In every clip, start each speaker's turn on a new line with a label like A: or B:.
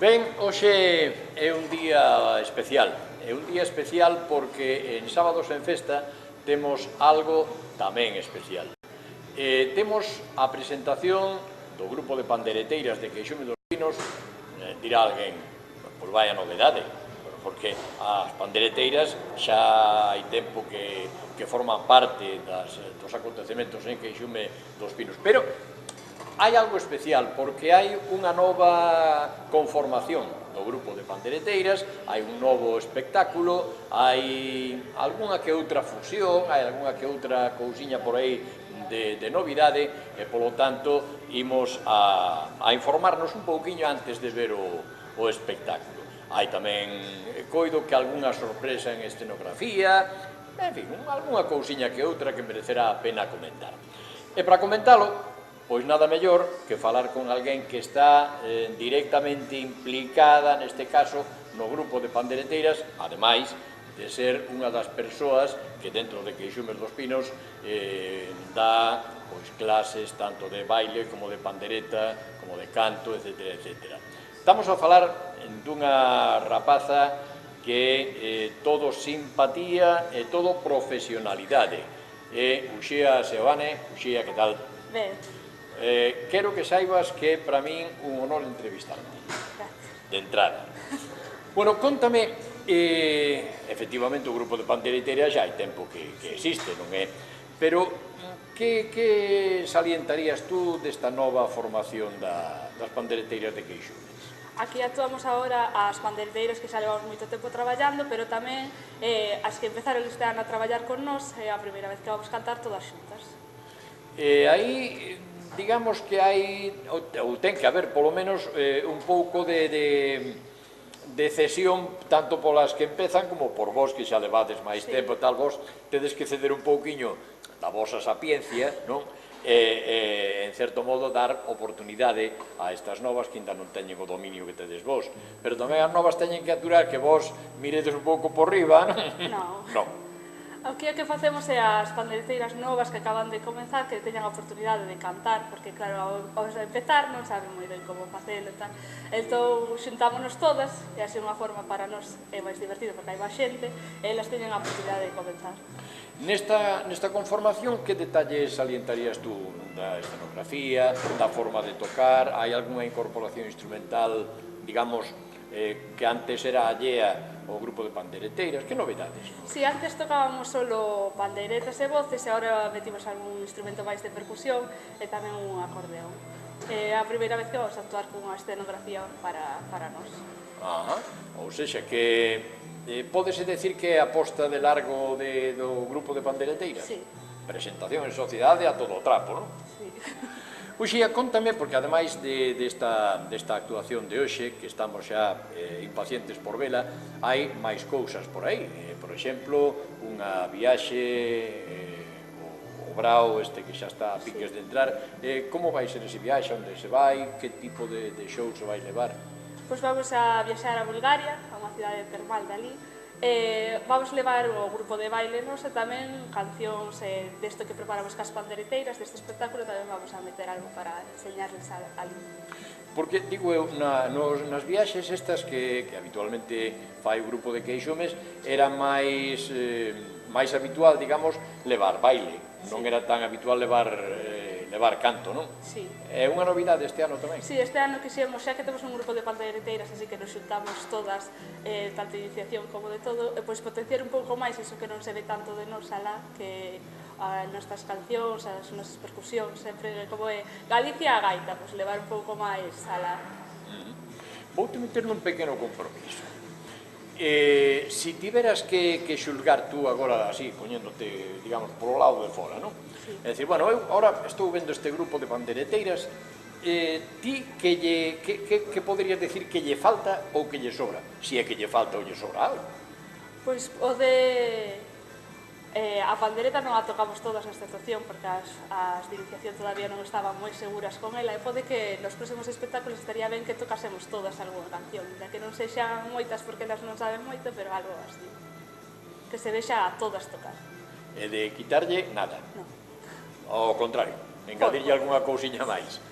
A: Ben, hoxe é un día especial. É un día especial porque en Sábados en Festa temos algo tamén especial. Temos a presentación do grupo de pandereteiras de Queixume dos Pinos. Dirá alguén, pois vaya novedade, porque as pandereteiras xa hai tempo que forman parte dos acontecementos en Queixume dos Pinos. Pero hai algo especial, porque hai unha nova conformación do grupo de pandereteiras, hai un novo espectáculo, hai algunha que outra fusión, hai algunha que outra cousiña por aí de novidade, e polo tanto imos a informarnos un pouquiño antes de ver o espectáculo. Hai tamén, coido que algunha sorpresa en escenografía, en fin, algunha cousiña que outra que merecerá a pena comentar. E para comentalo, pois nada mellor que falar con alguén que está directamente implicada, neste caso, no grupo de pandereteiras, ademais de ser unha das persoas que dentro de Queixumes dos Pinos dá clases tanto de baile como de pandereta, como de canto, etc. Estamos a falar dunha rapaza que é todo simpatía e todo profesionalidade. Uxía Seoane. Uxía, que tal?
B: Ben.
A: Quero que saibas que é para min un honor entrevistarte, de entrada. Bueno, contame, efectivamente o grupo de pandereteiras xa hai tempo que existe, non é? Pero que salientarías tú desta nova formación das pandereteiras de Queixumes?
B: Aquí actuamos agora as pandereteiras que xa levamos moito tempo traballando, pero tamén as que empezaron este ano a traballar con nós, é a primeira vez que vamos cantar todas xuntas.
A: Aí, digamos que hai, ou ten que haber, polo menos, un pouco de cesión, tanto polas que empezan como por vos, que xa levades máis tempo, tal, vos tedes que ceder un pouquiño da vosa sapiencia, non? E, en certo modo, dar oportunidade a estas novas que ainda non teñen o dominio que tedes vos. Pero tamén as novas teñen que aturar que vos miredes un pouco por riba, non? Non.
B: O que facemos é as pandereteiras novas que acaban de comenzar que teñan a oportunidade de cantar, porque claro, ao empezar non saben moi ben como facelo e tal. Entón, xuntámonos todas, e así unha forma para nós é máis divertido porque hai máis xente, e elas teñen a oportunidade de comenzar.
A: Nesta conformación, que detalles salientarías tú da escenografía, da forma de tocar? Hai algunha incorporación instrumental, digamos, que antes era allea ao grupo de pandereteiras? Que novedades?
B: Si, antes tocábamos solo pandeiretas e voces, e agora metimos algún instrumento máis de percusión e tamén un acordeón. É a primeira vez que vamos a actuar con unha escenografía para nós.
A: Ou seja, que pódese decir que é a posta de largo do grupo de pandereteiras?
B: Si.
A: Presentación en sociedade a todo o trapo, non?
B: Si.
A: Uxía, contame, porque ademais desta actuación de hoxe, que estamos xa impacientes por vela, hai máis cousas por aí. Por exemplo, unha viaxe, o Brao, que xa está a piques de entrar. Como vai ser ese viaxe? Onde se vai? Que tipo de show se vai levar?
B: Pois vamos a viaxar a Bulgaria, a unha cidade termal dali. Vamos levar o grupo de baile nos e tamén cancións desto que preparamos cas pandereteiras, deste espectáculo, tamén vamos a meter algo para enseñarles ali.
A: Porque, digo eu, nas viaxes estas que habitualmente fai o grupo de Queixumes, era máis habitual, digamos, levar baile, non era tan habitual levar canto, non?
B: Si.
A: É unha novidade este ano tamén?
B: Si, este ano quixemos, xa que temos un grupo de pandereteiras, así que nos xuntamos todas, tanto de iniciación como de todo, pois potenciar un pouco máis iso que non se ve tanto de nos alá, que as nosas cancións, as nosas percusións, sempre como é Galicia a gaita, pois levar un pouco máis alá.
A: Vou-te meter nun pequeno compromiso. Si tiveras que xulgar tú agora así, poñéndote, digamos, polo lado de fora, non? É dicir, bueno, eu agora estou vendo este grupo de pandereteiras, ti que poderías decir que lle falta ou que lle sobra? Si é que lle falta ou lle sobra algo?
B: Pois o de... A pandereta non a tocamos todas nesta actuación porque as de iniciación todavía non estaban moi seguras con ela, e pode que nos próximos espectáculos estaría ben que tocásemos todas algunha canción, ya que non sexan moitas porque elas non saben moito, pero algo así, que se vexa a todas tocar.
A: E de quitarlle nada?
B: Non.
A: Ao contrario, engadirlle algunha cousiña máis.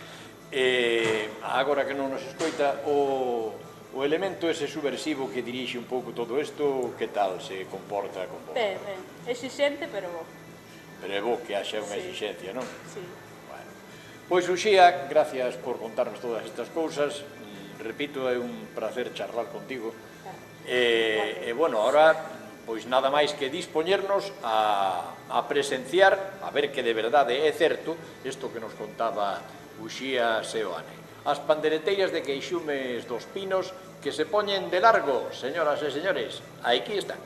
A: Agora que non nos escoita, o O elemento ese subversivo que dirixe un pouco todo isto, que tal se comporta con vos?
B: Ben, exixente, pero bo.
A: Pero é bo que haxa unha
B: Sí.
A: exixencia, non?
B: Sí.
A: Bueno. Pois, Uxía, gracias por contarnos todas estas cousas. Repito, é un placer charlar contigo. E bueno, ahora, pois nada máis que dispoñernos a presenciar, a ver que de verdade é certo, isto que nos contaba Uxía Seoane. As pandereteiras de Queixumes dos Pinos que se poñen de largo, señoras e señores. Aquí están.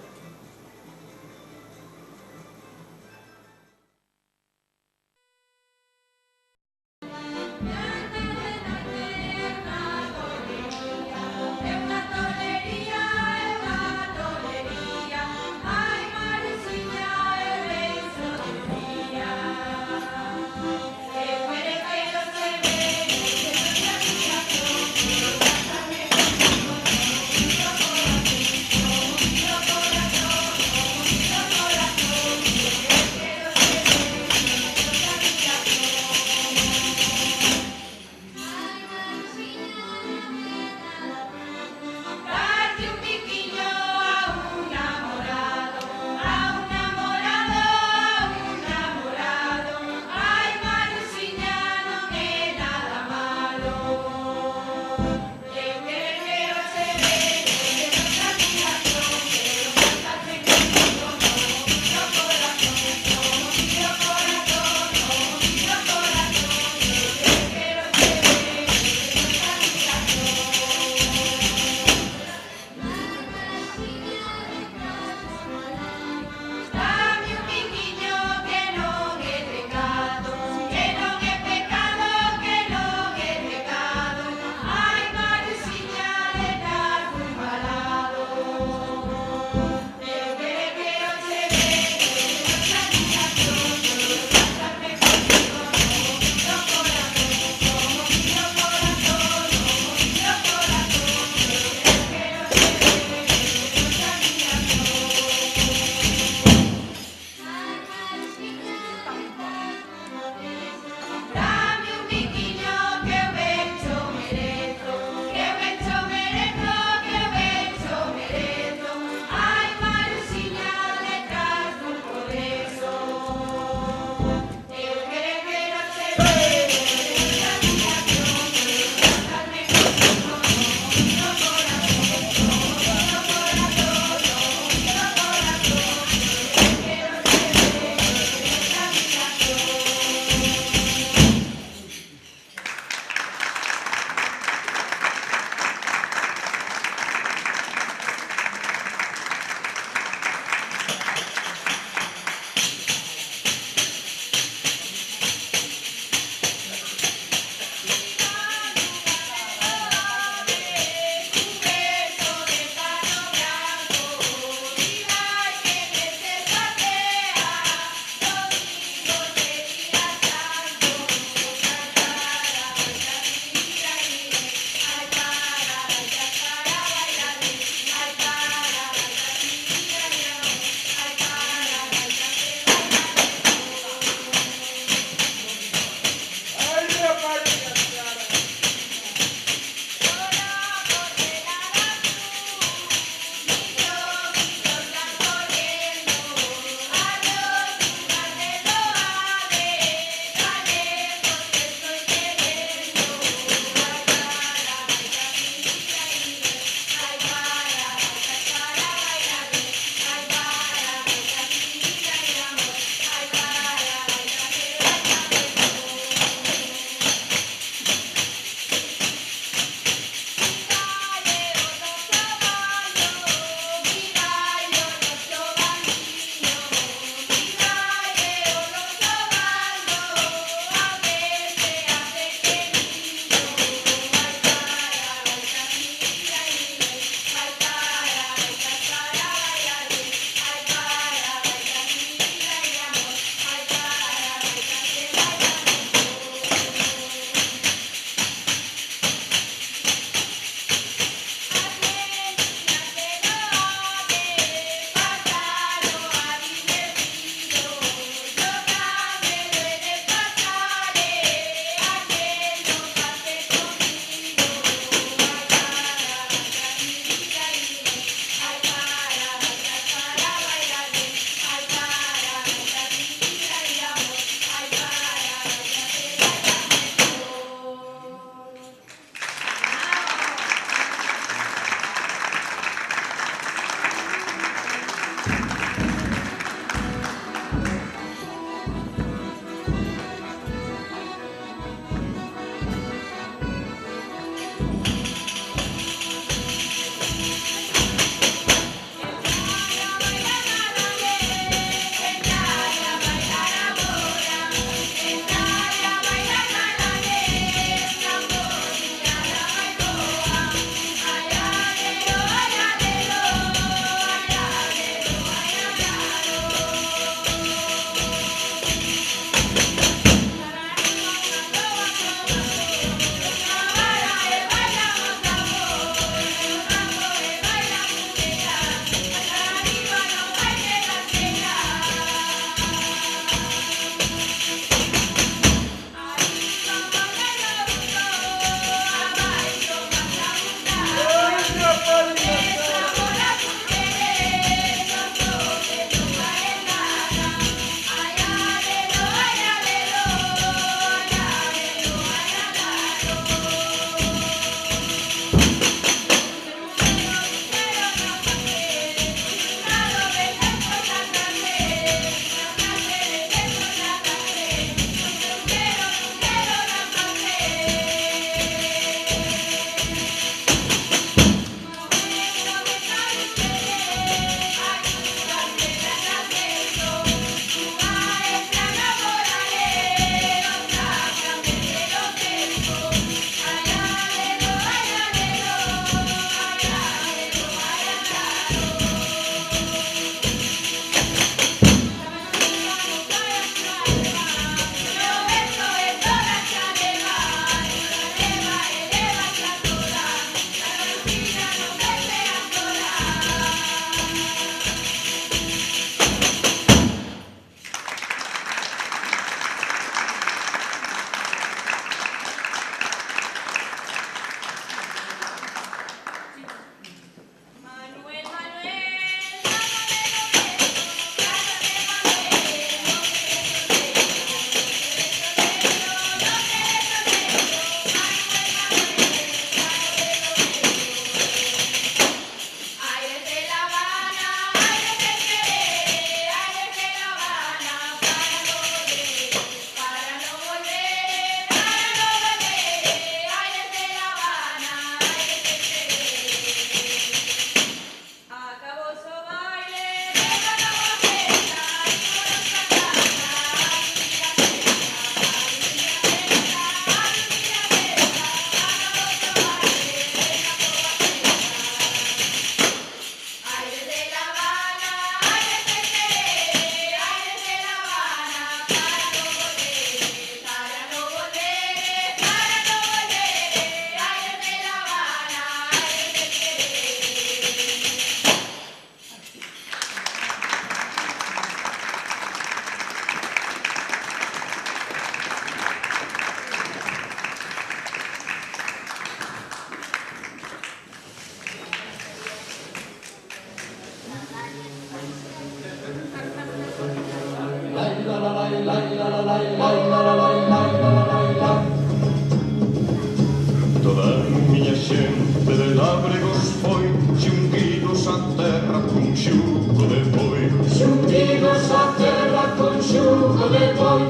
C: Toda a miña xente de lábregos foi xunguidos a terra con xugo de boi.
D: Xunguidos a terra con xugo de boi.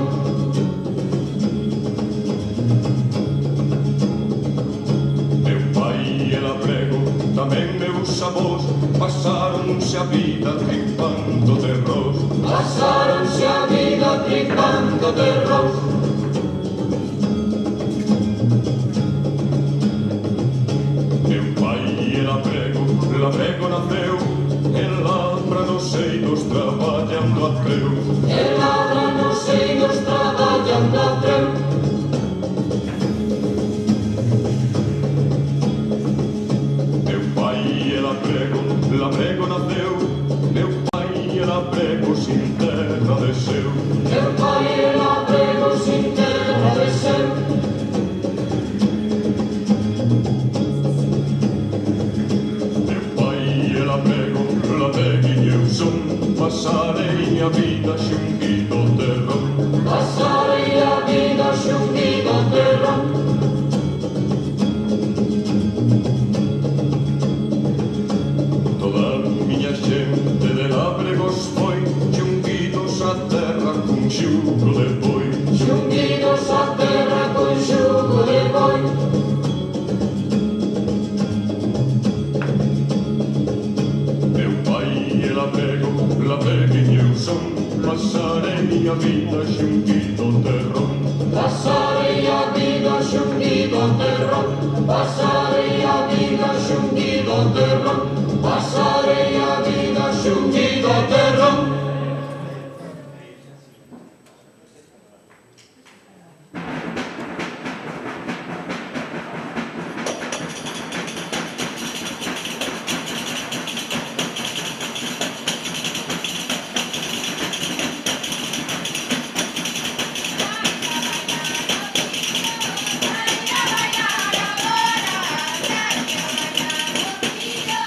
C: Meu pai e labrego, tamén meus avós, pasaronse a vida tripando terrós.
D: Pasaronse a vida tripando terrós.
C: Meu pai e labrego naceu, en labra nos eidos traballando a treu.
D: En labra nos eidos traballando a treu.
C: Meu pai e labrego naceu, meu pai e labrego sin terra desceu.
D: Meu pai e labrego sin terra desceu.
C: Meu pai e labeguinho eu son, pasarei a vida xunguido terrón.
D: Pasarei a vida xunguido terrón.
C: Toda a miña xente de lábregos foi xunguidos a terra con xugo de boi.
D: Xunguidos a terra con xugo de boi.
C: Meu pai e labeguinho eu son, pasarei a vida xunguido terrón.
D: Pasarei a vida xunguido terrón. Pasarei a vida xunguido terrón. Pasarei a vida xunguido terrón.
E: Thank you.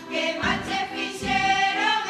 E: Que mal se fixeron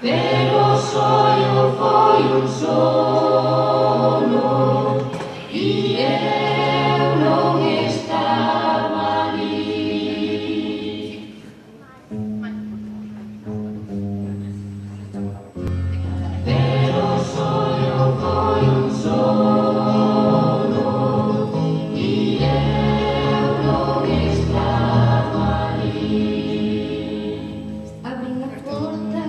D: pero o soño foi un sono e eu non estaba ali. Pero o soño foi un sono e eu non estaba ali. Abrín a porta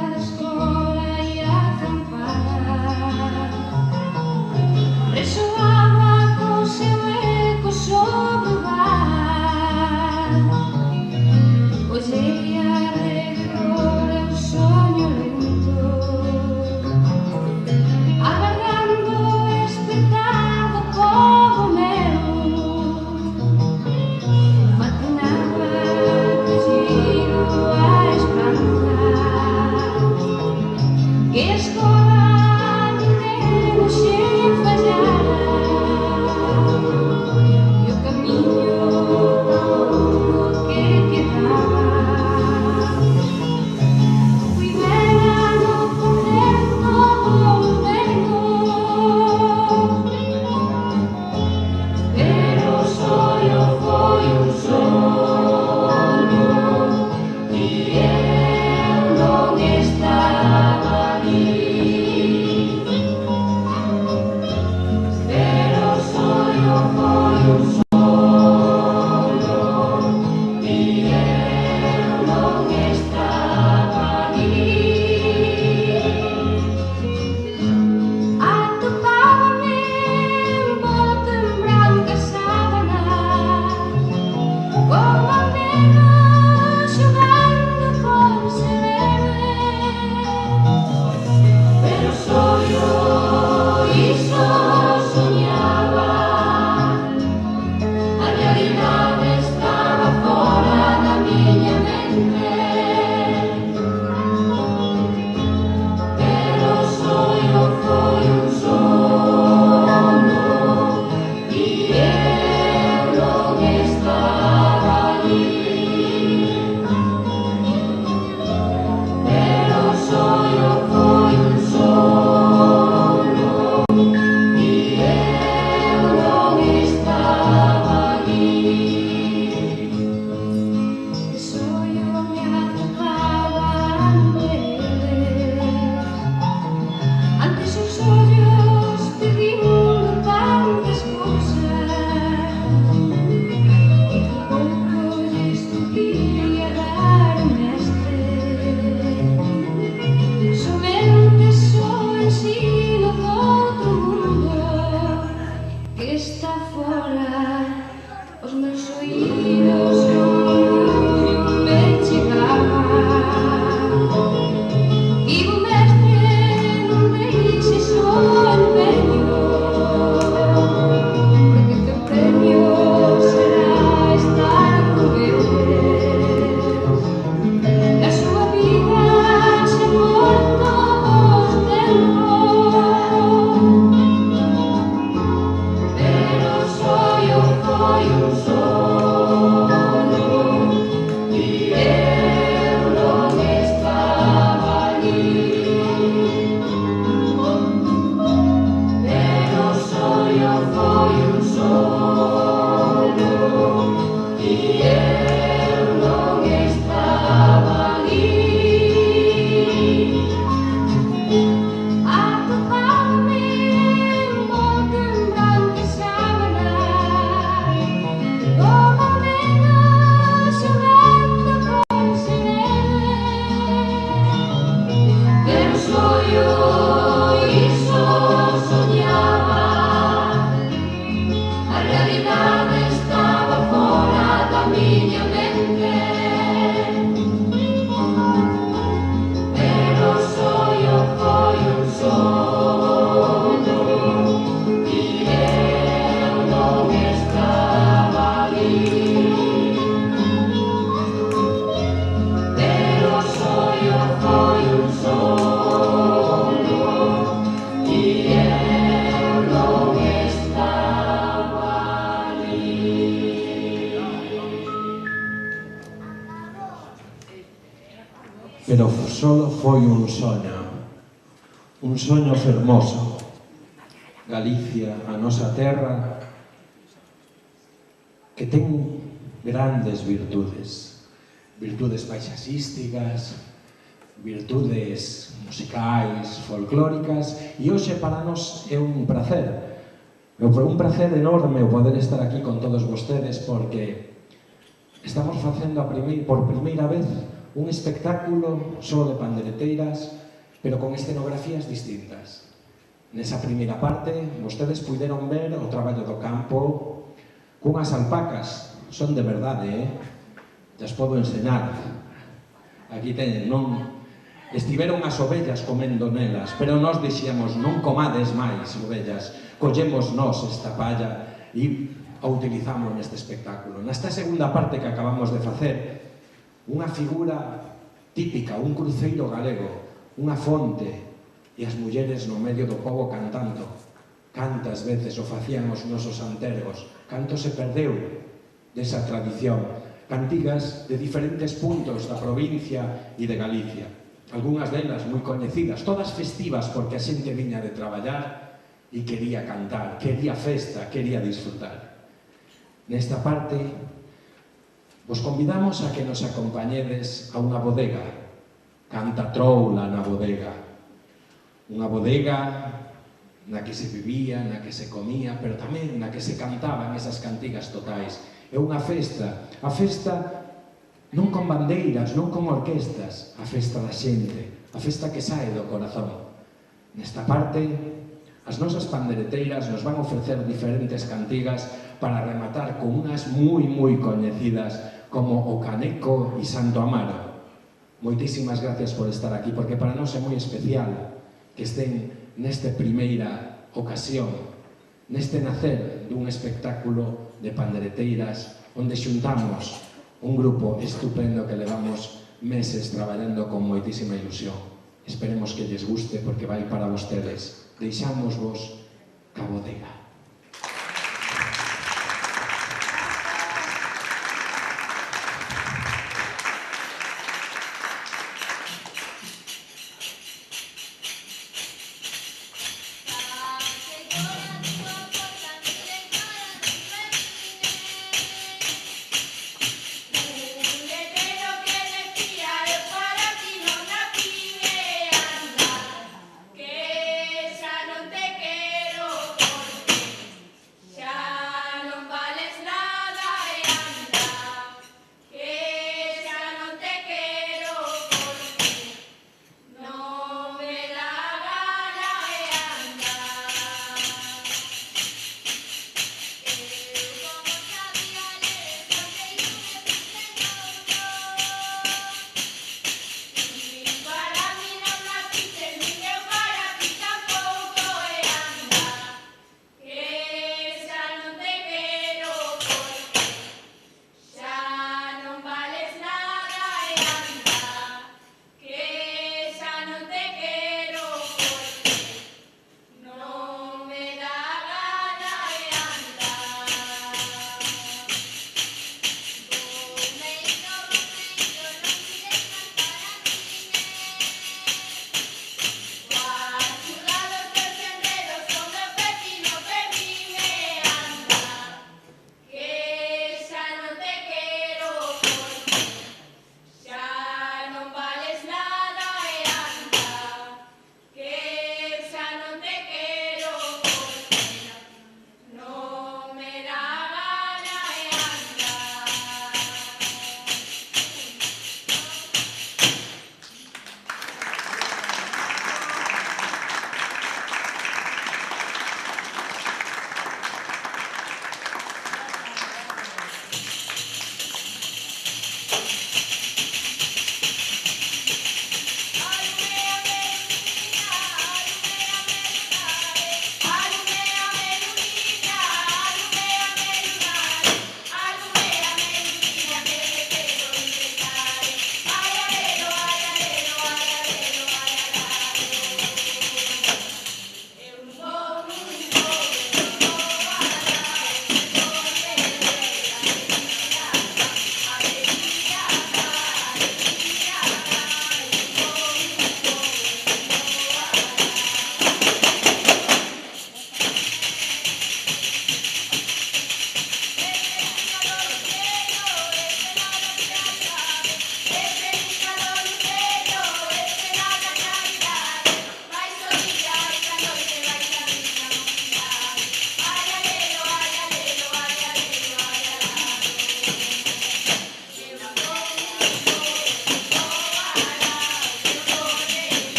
D: da escola e a campana resoaba con seu eco sobre o bar. Ollei arredor e un soño lento, agardando espertado como meu. Matinaba de giro a esperanza, que a escola ninguén xe fallara, e o camiño que quedaba. Fui vela no concerto do vento, pero o soño foi un sono e eu non estaba ali. Pero o soño foi un sono e eu non estaba ali. Atopábame envolto en brancas sábanas, como a nena xogando con seu héroe. Pero soño iso soñaba, a realidade estaba fora da miña mente. Pero o soño foi un sono e eu non estaba ali. Pero o soño foi un sono e eu non estaba ali. Que soño me atopaban eles, ante seus ollos pedindo tantas cousas, e que pouco lles podía dar o mestre. Somente só ensino doutro mundo que está fora. Os meus oídos non me chegaban, e o mestre non deixes o empeño, porque teu premio será estar con eles na súa vida se por todos os tempos. Pero o soño foi un sono e eu non estaba ali. Pero o soño foi un sono e eu non estaba ali. Atopábame envolto en brancas sábanas, como a nena xogando con seu héroe. Pero o soño iso soñaba, a realidade estaba fora da miña mente. Pero o soño foi un sono e eu non estaba ali. Pero o soño foi un sono e eu non estaba ali.
E: pero solo foi un soño fermoso. Galicia, a nosa terra, que ten grandes virtudes paisaxísticas, virtudes musicais, folclóricas, e hoxe para nós é un prazer enorme o poder estar aquí con todos vostedes, porque estamos facendo por primeira vez un espectáculo só de pandereteiras, pero con escenografías distintas. Nesa primeira parte, vostedes puideron ver o traballo do campo cunhas alpacas, son de verdade, As podo enseñar. Aquí teñen, non? Estiveron as ovellas comendo nelas, pero nós dixíamos, non comades máis, ovellas, collemos nós esta palla e a utilizamos neste espectáculo. Nesta segunda parte que acabamos de facer, unha figura típica, un cruceiro galego, unha fonte, e as mulleres no medio do pobo cantando. Cantas veces o facían os nosos antergos, canto se perdeu desa tradición. Cantigas de diferentes puntos da provincia e de Galicia. Algúnas delas moi coñecidas, todas festivas, porque a xente viña de traballar e quería cantar, quería festa, quería disfrutar. Nesta parte, vos convidamos a que nos acompañedes a unha bodega. Canta troula na bodega. Unha bodega na que se vivía, na que se comía, pero tamén na que se cantaban esas cantigas totais. É unha festa, a festa non con bandeiras, non con orquestas, a festa da xente, a festa que sae do corazón. Nesta parte, as nosas pandereteiras nos van ofrecer diferentes cantigas para rematar con unhas moi coñecidas como o Caneco e Santo Amaro. Moitísimas gracias por estar aquí, porque para nós é moi especial que estén nesta primeira ocasión, neste nacer dun espectáculo de pandereteiras onde xuntamos un grupo estupendo que levamos meses traballando con moitísima ilusión. Esperemos que lles guste porque vai para vostedes. Deixámosvos ca bodega.
D: Que esa non te quero porque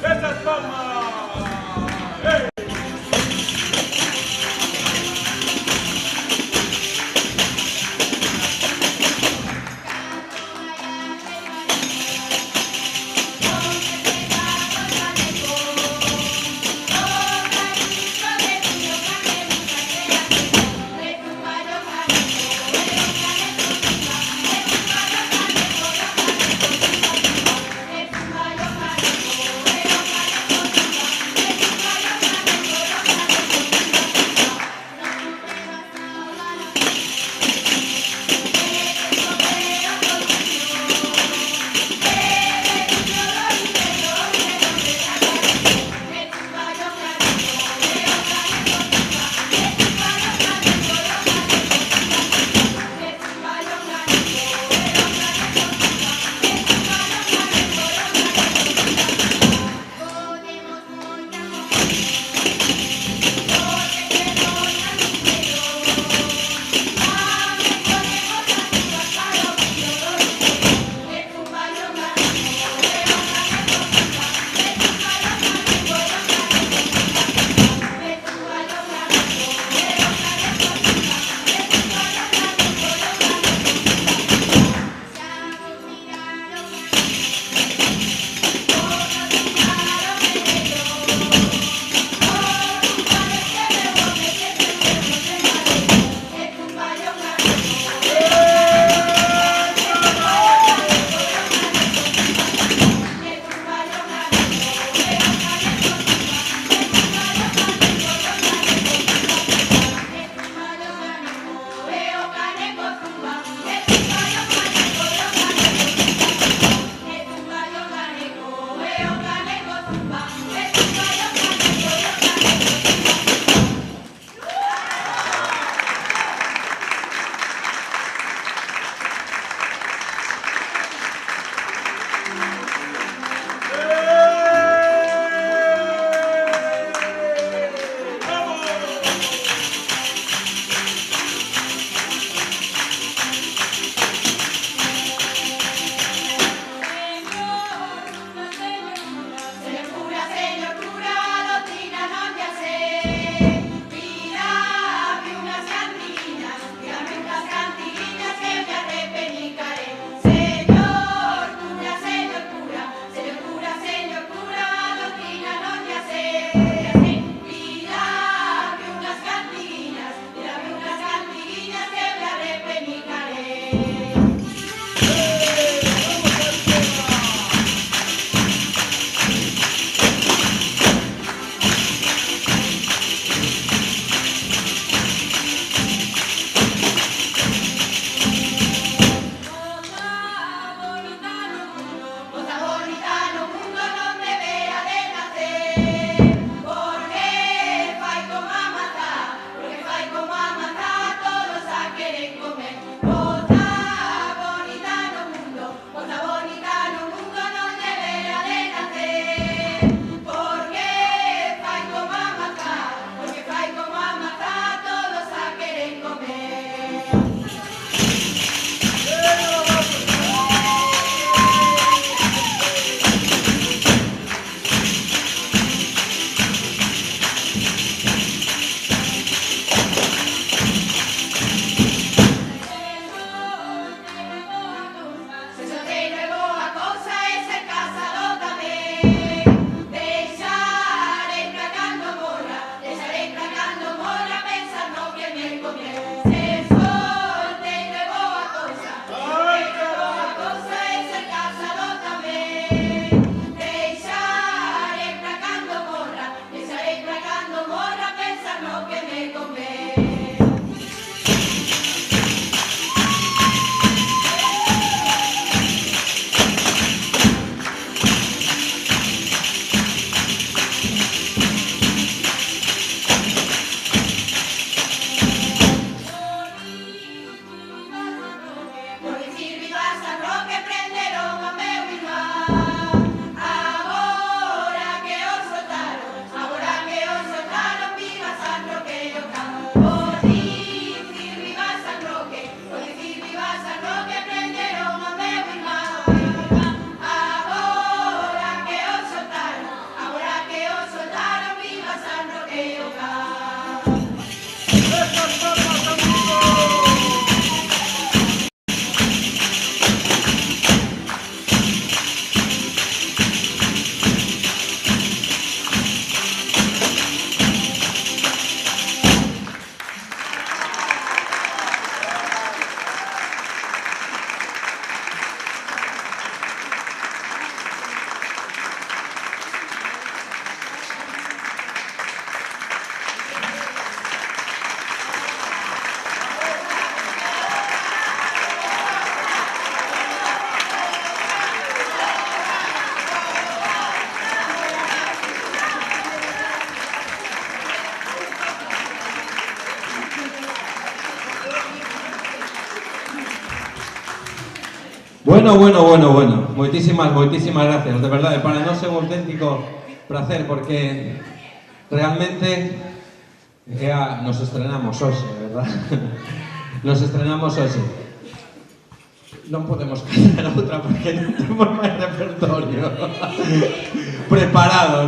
F: ¡Esas palmas! ¡Ey!
E: Bueno. Moitísimas gracias, de verdade. Para nós é un auténtico placer, porque realmente nos estrenamos hoxe, verdad? Nos estrenamos hoxe. Non podemos cantar outra porque non temos máis repertorio preparado,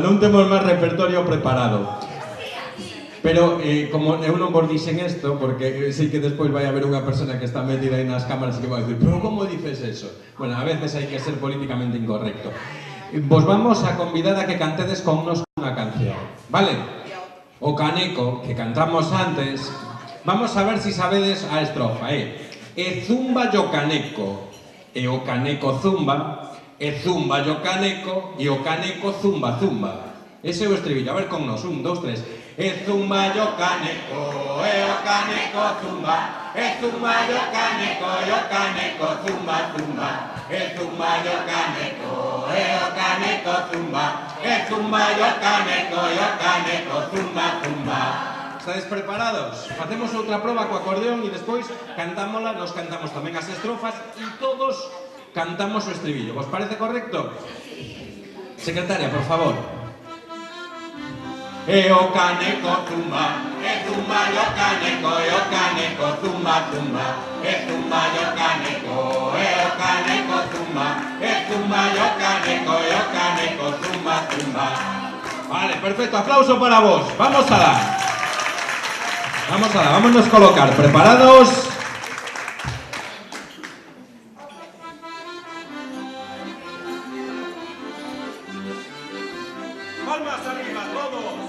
E: Pero, como eu non vos dixen isto, porque sei que despois vai haber unha persona que está metida aí nas cámaras e que vai dicir pero como dices eso? Bueno, a veces hai que ser políticamente incorrecto. Vos vamos a convidar a que cantedes con nos unha canción, vale? O caneco, que cantamos antes, vamos a ver si sabedes a estrofa, E zumba yo caneco, e o caneco zumba, e zumba yo caneco, e o caneco zumba, zumba. Ese é o estribillo, a ver con nos, 1, 2, 3. E zumba yo caneco, e o caneco zumba, e zumba yo caneco, e o caneco zumba, zumba. E zumba yo caneco, e o caneco zumba, e zumba yo caneco, e o caneco zumba, zumba. Estades preparados? Facemos outra proba co acordeón e despois cantámola, nos cantamos tamén as estrofas e todos cantamos o estribillo. Vos parece correcto? Secretaria, por favor. E o caneco zumba, e zumba yo caneco, e o caneco zumba, zumba. E zumba yo caneco, e o caneco zumba, e zumba yo caneco, e o caneco zumba, zumba. Vale, perfecto, aplauso para vos. Vamos a dar. Vámonos a colocar. ¿Preparados?
F: Palmas arriba, todos.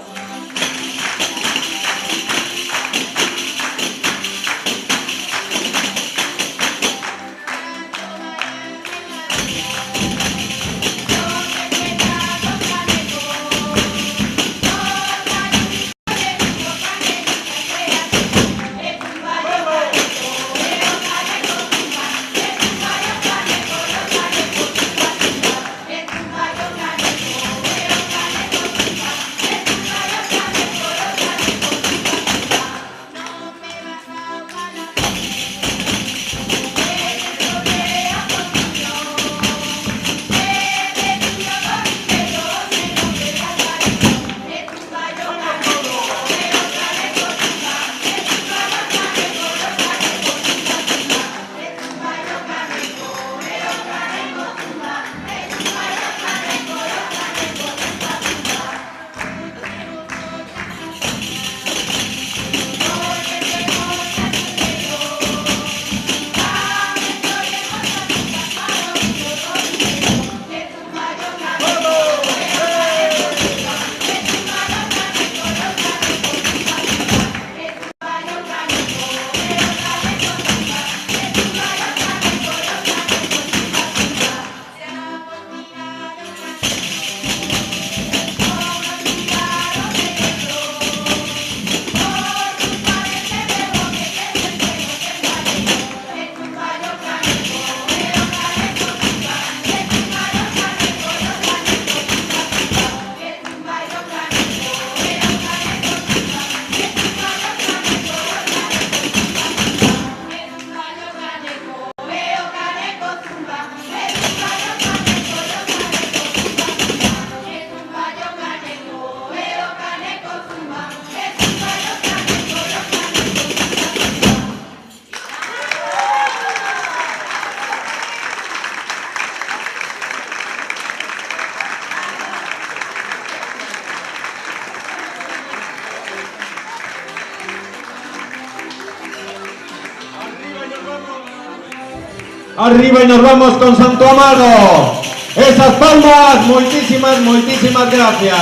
E: Arriba y nos vamos con Santo Amaro. Esas palmas, muchísimas gracias.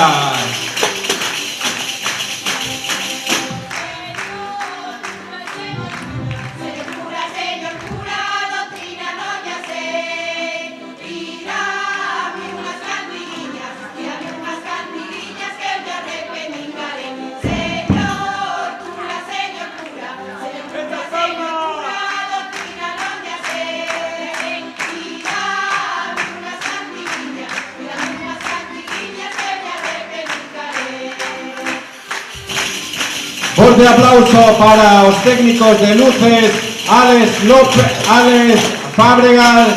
E: Fuerte aplauso para los técnicos de luces, Alex López, Alex Fábregas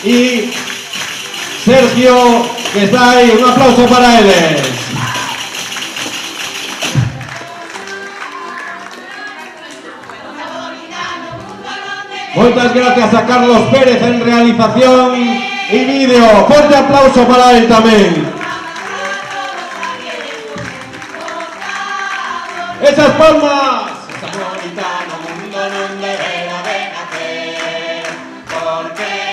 G: y Sergio, que está aí. Un aplauso para eles. Moitas gracias a Carlos Pérez en realización y vídeo. Fuerte aplauso para él tamén. Esas palmas. Samoritano mundo non debera de nacer, porque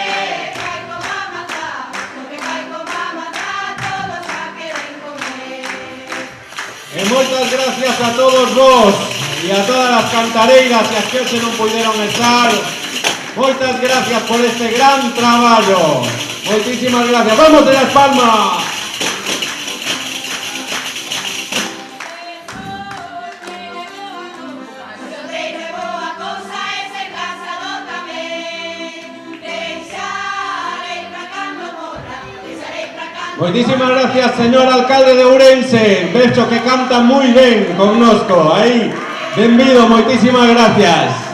G: e moitas gracias a todos vos e a todas as cantareiras e as que hoxe non puderon estar. Moitas gracias por este gran traballo. Moitísimas gracias. Vamos de las palmas. Moitísimas gracias, señor alcalde de Ourense. Vexo que canta moi ben connosco. Aí, benvido, moitísimas gracias.